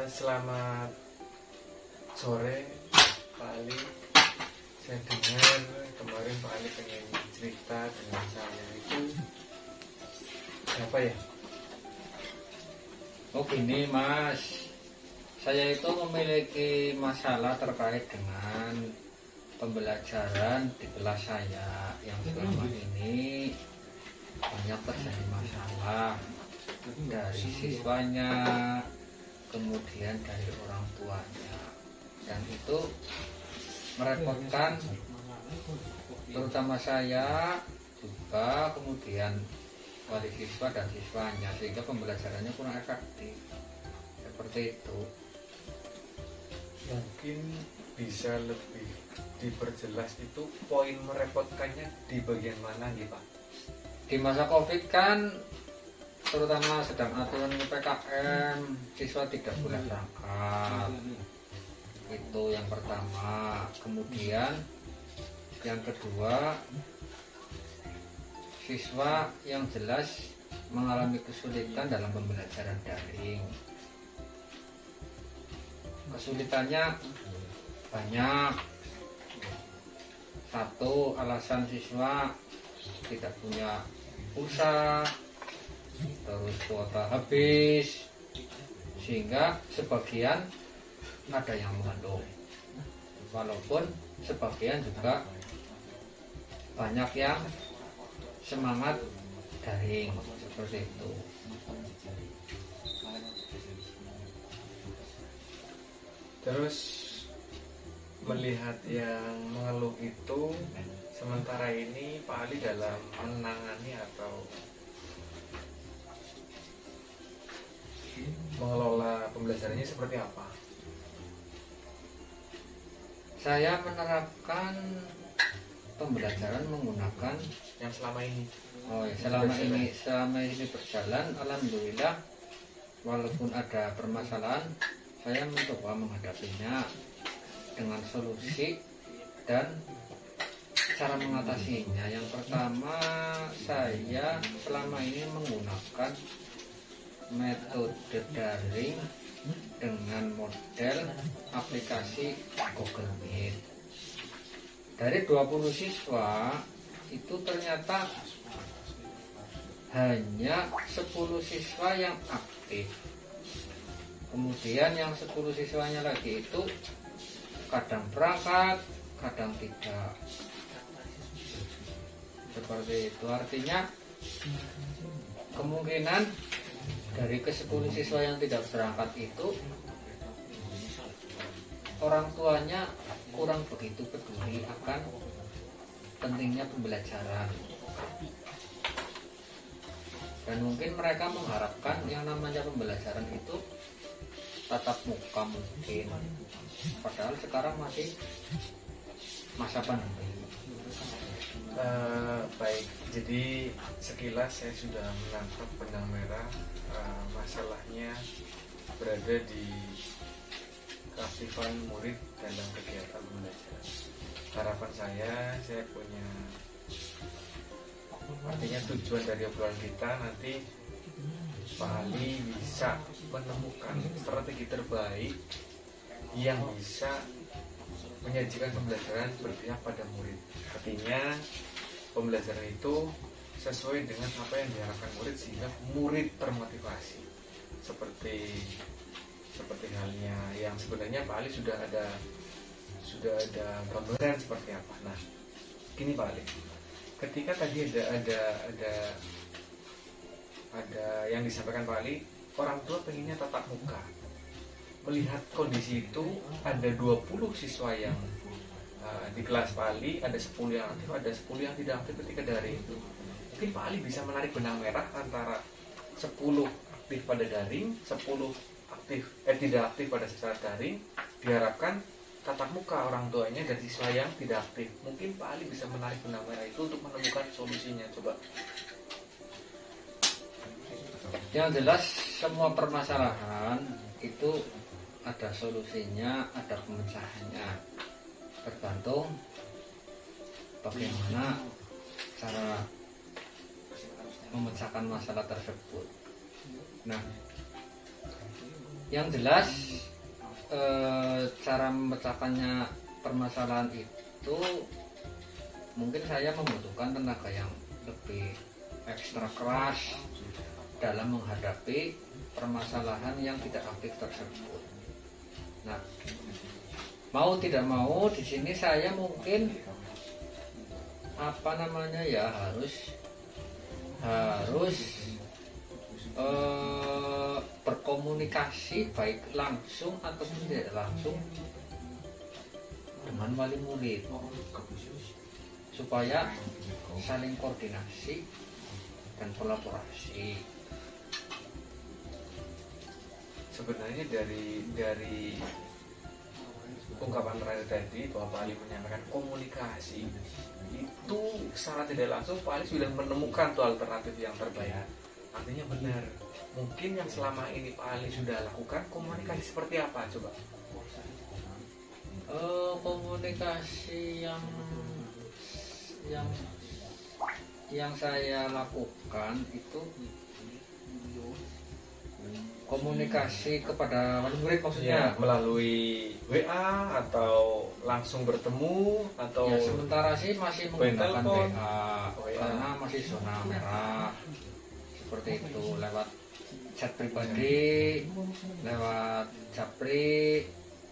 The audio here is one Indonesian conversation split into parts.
Selamat sore Pak Ali. Saya dengar kemarin Pak Ali pengen cerita dengan saya, itu apa ya? Oh gini Mas, saya itu memiliki masalah terkait dengan pembelajaran di kelas saya yang selama ini banyak terjadi masalah dari siswanya, kemudian dari orang tuanya, dan itu merepotkan terutama saya juga, kemudian wali siswa dan siswanya, sehingga pembelajarannya kurang efektif seperti itu. Mungkin bisa lebih diperjelas itu poin merepotkannya di bagian mana nih Pak? Di masa Covid kan, terutama sedang aturan PPKM, siswa tidak boleh berangkat. Itu yang pertama. Kemudian yang kedua, siswa yang jelas mengalami kesulitan dalam pembelajaran daring. Kesulitannya banyak. Satu, alasan siswa tidak punya pulsa, terus kuota habis, sehingga sebagian ada yang mengeluh, walaupun sebagian juga banyak yang semangat daring seperti itu. Terus melihat yang mengeluh itu, sementara ini Pak Ali dalam menangani atau mengelola pembelajarannya seperti apa? Saya menerapkan pembelajaran menggunakan Yang selama ini selama ini berjalan, alhamdulillah, walaupun ada permasalahan, saya mencoba menghadapinya dengan solusi dan cara mengatasinya. Yang pertama, saya selama ini menggunakan metode daring dengan model aplikasi Google Meet. Dari 20 siswa itu ternyata hanya 10 siswa yang aktif. Kemudian yang 10 siswanya lagi itu kadang berangkat, kadang tidak. Seperti itu, artinya kemungkinan dari ke-10 siswa yang tidak berangkat itu orang tuanya kurang begitu peduli akan pentingnya pembelajaran, dan mungkin mereka mengharapkan yang namanya pembelajaran itu tatap muka mungkin, padahal sekarang masih masa pandemi. Baik, jadi sekilas saya sudah menangkap benang merah masalahnya berada di keaktifan murid dalam kegiatan pembelajaran. Harapan saya punya, artinya tujuan dari obrolan kita nanti Pak Ali bisa menemukan strategi terbaik yang bisa menyajikan pembelajaran berpihak pada murid. Artinya pembelajaran itu sesuai dengan apa yang diharapkan murid, sehingga murid termotivasi. Seperti halnya yang sebenarnya Pak Ali sudah ada gambaran seperti apa. Nah, gini Pak Ali, ketika tadi ada yang disampaikan Pak Ali, orang tua pengennya tatap muka. Melihat kondisi itu, ada 20 siswa yang di kelas Pak Ali, ada 10 yang aktif, ada 10 yang tidak aktif ketika daring itu. Mungkin Pak Ali bisa menarik benang merah antara 10 aktif pada daring, 10 tidak aktif pada secara daring. Diharapkan tatap muka orang tuanya dan siswa yang tidak aktif. Mungkin Pak Ali bisa menarik benang merah itu untuk menemukan solusinya. Coba. Yang jelas, semua permasalahan itu ada solusinya, ada pemecahannya, tergantung bagaimana cara memecahkan masalah tersebut. Nah, Yang jelas cara memecahkannya permasalahan itu mungkin saya membutuhkan tenaga yang lebih ekstra keras dalam menghadapi permasalahan yang tidak aktif tersebut. Nah, mau tidak mau di sini saya mungkin harus berkomunikasi baik langsung ataupun tidak langsung dengan wali murid supaya saling koordinasi dan kolaborasi. Sebenarnya dari ungkapan terakhir tadi bahwa Pak Ali menyampaikan komunikasi itu secara tidak langsung Pak Ali sudah menemukan tuh alternatif yang terbaik. Artinya benar, mungkin yang selama ini Pak Ali sudah lakukan komunikasi seperti apa coba? Komunikasi yang saya lakukan itu komunikasi kepada wali murid maksudnya, melalui WA atau langsung bertemu atau ya sementara sih masih menggunakan telepon. WA karena masih zona merah seperti itu, lewat chat pribadi, lewat japri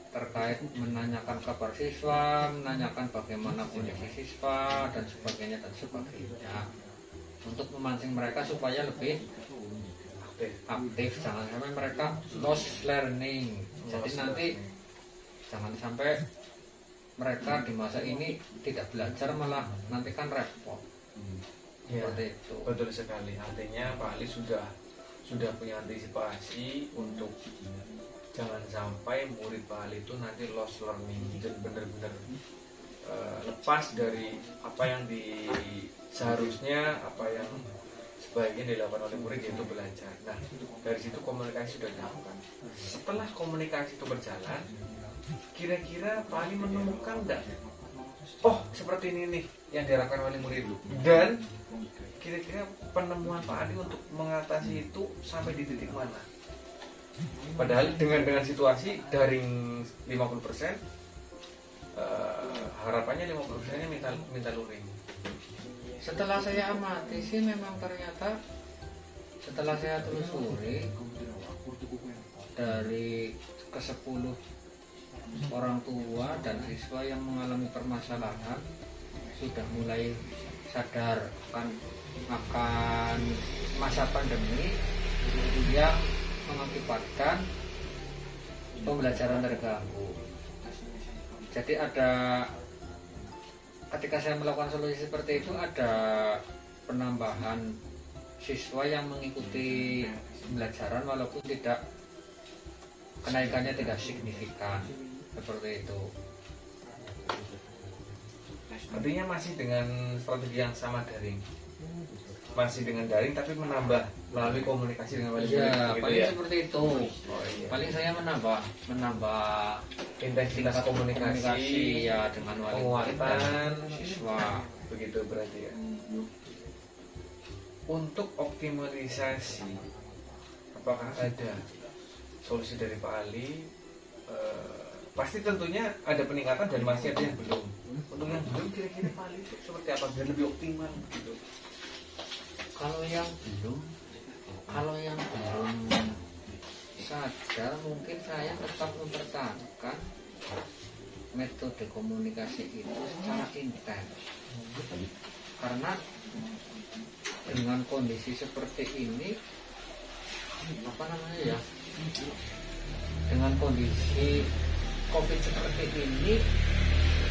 terkait menanyakan kabar siswa, menanyakan bagaimana kondisi siswa dan sebagainya untuk memancing mereka supaya lebih aktif, jangan sampai mereka lost learning. Jadi nanti jangan sampai mereka di masa ini tidak belajar malah nanti kan repot. Ya, seperti itu. Betul sekali. Artinya Pak Ali sudah punya antisipasi untuk jangan sampai murid Pak Ali itu nanti lost learning dan benar-benar lepas dari apa yang seharusnya apa yang sebaiknya dilakukan oleh murid, yaitu belajar. Nah, dari situ komunikasi sudah dilakukan. Setelah komunikasi itu berjalan, kira-kira Pak Ali menemukan enggak? Oh, seperti ini nih yang diharapkan oleh murid. Dan kira-kira penemuan Pak Ali untuk mengatasi itu sampai di titik mana? Padahal dengan situasi daring 50%, harapannya 50%-nya minta luring. Setelah saya amati sih memang ternyata setelah saya telusuri dari ke-10 orang tua dan siswa yang mengalami permasalahan sudah mulai sadar akan masa pandemi yang mengakibatkan pembelajaran terganggu. Jadi ketika saya melakukan solusi seperti itu, ada penambahan siswa yang mengikuti pembelajaran walaupun kenaikannya tidak signifikan seperti itu. Artinya masih dengan strategi yang sama daring, masih dengan daring tapi menambah melalui komunikasi dengan wali murid. Ya, gitu paling ya? seperti itu. Iya. Paling saya menambah intensitas komunikasi ya dengan wali penguatan siswa. Begitu berarti ya. Untuk optimalisasi, apakah ada solusi dari Pak Ali? Pasti tentunya ada peningkatan dan masih ada yang belum. Untuk yang belum, kira-kira Pak Ali itu seperti apa biar lebih optimal gitu? Kalau yang belum sadar, mungkin saya tetap mempertahankan metode komunikasi itu secara intens. Karena dengan kondisi seperti ini, dengan kondisi COVID seperti ini,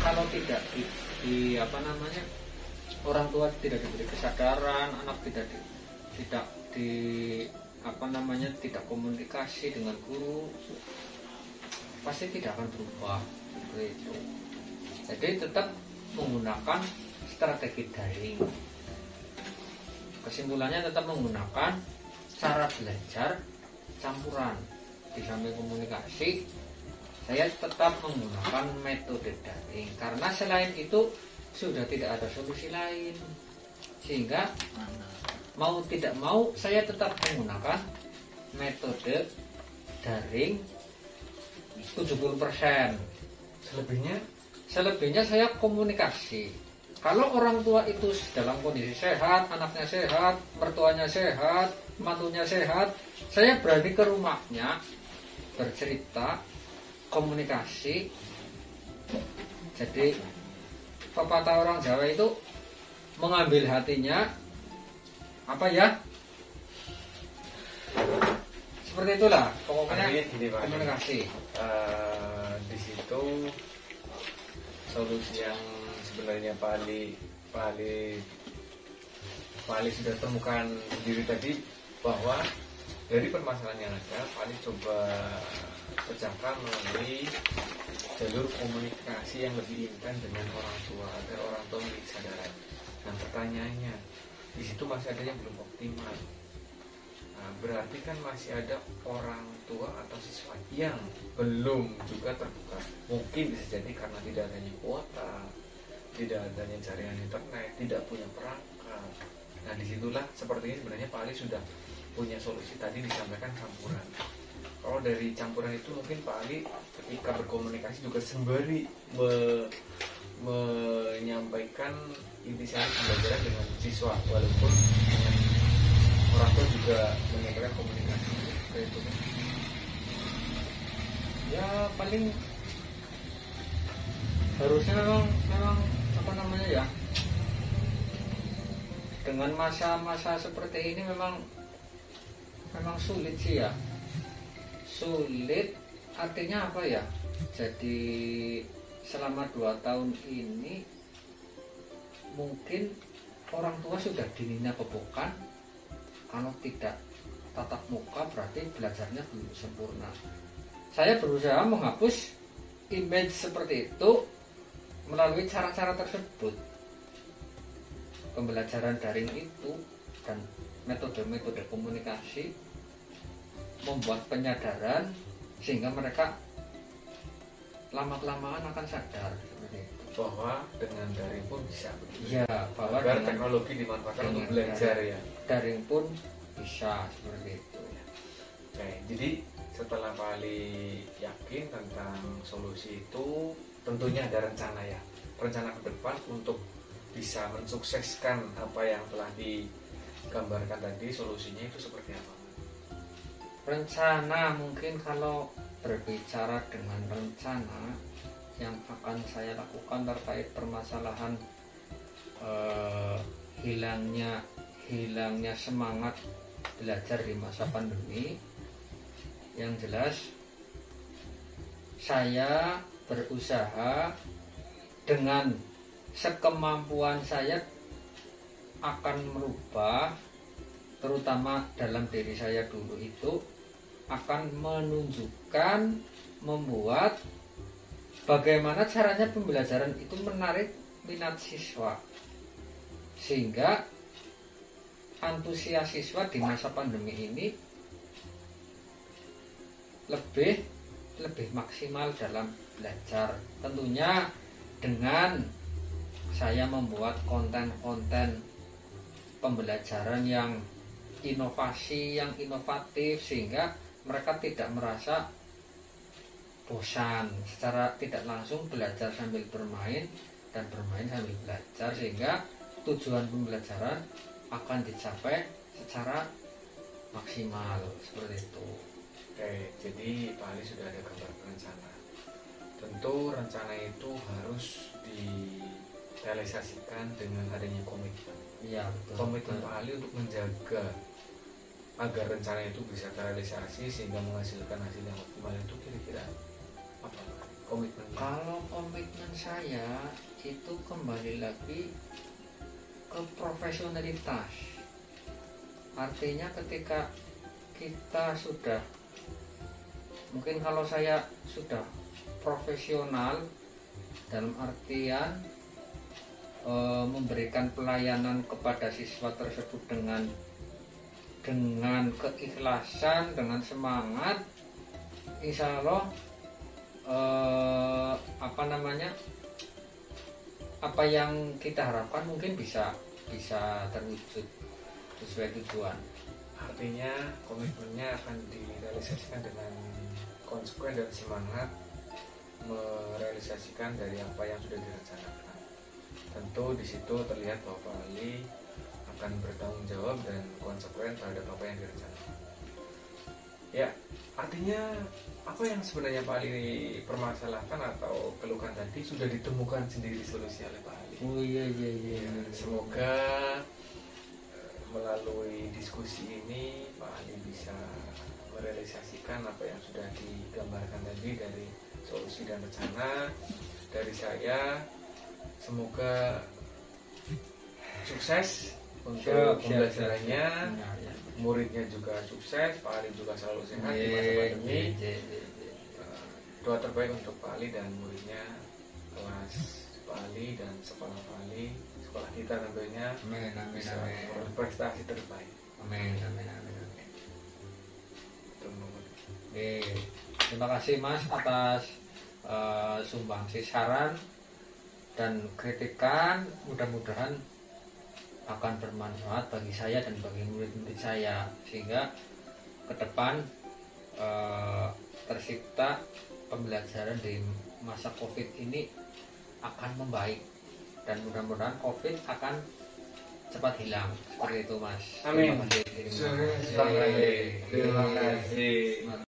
kalau tidak orang tua tidak diberi kesadaran, anak tidak komunikasi dengan guru, pasti tidak akan berubah seperti itu. Jadi tetap menggunakan strategi daring. Kesimpulannya tetap menggunakan cara belajar campuran. Di samping komunikasi, saya tetap menggunakan metode daring karena selain itu sudah tidak ada solusi lain, sehingga mau tidak mau saya tetap menggunakan metode daring 70%. Selebihnya Saya komunikasi. Kalau orang tua itu dalam kondisi sehat, anaknya sehat, mertuanya sehat, mantunya sehat, saya berani ke rumahnya, bercerita, komunikasi. Jadi pepatah orang Jawa itu mengambil hatinya, apa ya? Seperti itulah pokoknya gini, Pak. komunikasi. Di situ solusi yang sebenarnya Pak Ali sudah temukan sendiri tadi, bahwa dari permasalahan yang ada Pak Ali coba pecahkan melalui jalur komunikasi yang lebih intens dengan orang tua agar orang tua memiliki kesadaran. Nah, pertanyaannya di situ masih ada yang belum optimal. Nah, berarti kan masih ada orang tua atau siswa yang belum juga terbuka. Mungkin bisa jadi karena tidak adanya kuota, tidak adanya jaringan internet, tidak punya perangkat. Nah, disitulah sepertinya sebenarnya Pak Ali sudah punya solusi. Tadi disampaikan campuran. Kalau dari campuran itu mungkin Pak Ali ketika berkomunikasi juga sembari menyampaikan intisari pembelajaran dengan siswa, walaupun dengan orang tua juga menyampaikan komunikasi kayak itu. Ya paling harusnya memang apa namanya ya, dengan masa-masa seperti ini memang sulit sih ya. Sulit artinya apa ya? Jadi selama 2 tahun ini mungkin orang tua sudah dinina bebokan. Kalau tidak tatap muka berarti belajarnya belum sempurna. Saya berusaha menghapus image seperti itu melalui cara-cara tersebut. Pembelajaran daring itu dan metode-metode komunikasi membuat penyadaran sehingga mereka lama-kelamaan akan sadar seperti itu. Bahwa dengan daring pun bisa begitu. Ya, bahwa agar dengan teknologi dimanfaatkan untuk belajar ya. Daring pun bisa seperti itu. Oke, jadi setelah Pak Ali yakin tentang solusi itu, tentunya ada rencana ya, rencana ke depan untuk bisa mensukseskan apa yang telah digambarkan tadi. Solusinya itu seperti apa? Rencana, mungkin kalau berbicara dengan rencana yang akan saya lakukan terkait permasalahan hilangnya semangat belajar di masa pandemi, yang jelas saya berusaha dengan sekemampuan saya akan merubah, terutama dalam diri saya dulu itu akan menunjukkan, membuat bagaimana caranya pembelajaran itu menarik minat siswa sehingga antusias siswa di masa pandemi ini lebih maksimal dalam belajar. Tentunya dengan saya membuat konten-konten pembelajaran yang inovasi, yang inovatif, sehingga mereka tidak merasa bosan, secara tidak langsung belajar sambil bermain dan bermain sambil belajar, sehingga tujuan pembelajaran akan dicapai secara maksimal seperti itu. Oke, jadi Pak Ali sudah ada gambar rencana. Tentu rencana itu harus direalisasikan dengan adanya komitmen. Iya, betul. Komitmen Pak Ali untuk menjaga agar rencana itu bisa terrealisasi sehingga menghasilkan hasil yang optimal itu kira-kira apa komitmen? Kalau komitmen saya itu kembali lagi ke profesionalitas. Artinya ketika kita sudah, mungkin kalau saya sudah profesional dalam artian memberikan pelayanan kepada siswa tersebut dengan keikhlasan, dengan semangat, insya Allah apa yang kita harapkan mungkin bisa terwujud sesuai tujuan. artinya komitmennya akan direalisasikan dengan konsekuen dan semangat merealisasikan dari apa yang sudah direncanakan. Tentu di situ terlihat bahwa Pak Ali akan bertanggung jawab dan konsekuen terhadap apa yang direncanakan. Ya, artinya apa yang sebenarnya Pak Ali permasalahkan atau keluhkan tadi sudah ditemukan sendiri solusi oleh Pak Ali. Oh iya. Semoga melalui diskusi ini Pak Ali bisa merealisasikan apa yang sudah digambarkan tadi dari solusi dan rencana dari saya. Semoga sukses untuk pembelajarannya, muridnya juga sukses, Pak Ali juga selalu sehat di masa pandemi. Doa terbaik untuk Pak Ali dan muridnya, kelas Pak Ali dan sekolah Pak Ali, sekolah kita tentunya bisa berprestasi terbaik. Amin. Oke, terima kasih Mas atas sumbangsi saran dan kritikan. Mudah-mudahan akan bermanfaat bagi saya dan bagi murid-murid saya, sehingga ke depan tercipta pembelajaran di masa COVID ini akan membaik dan mudah-mudahan COVID akan cepat hilang. Seperti itu Mas. Amin. Terima kasih. Terima kasih.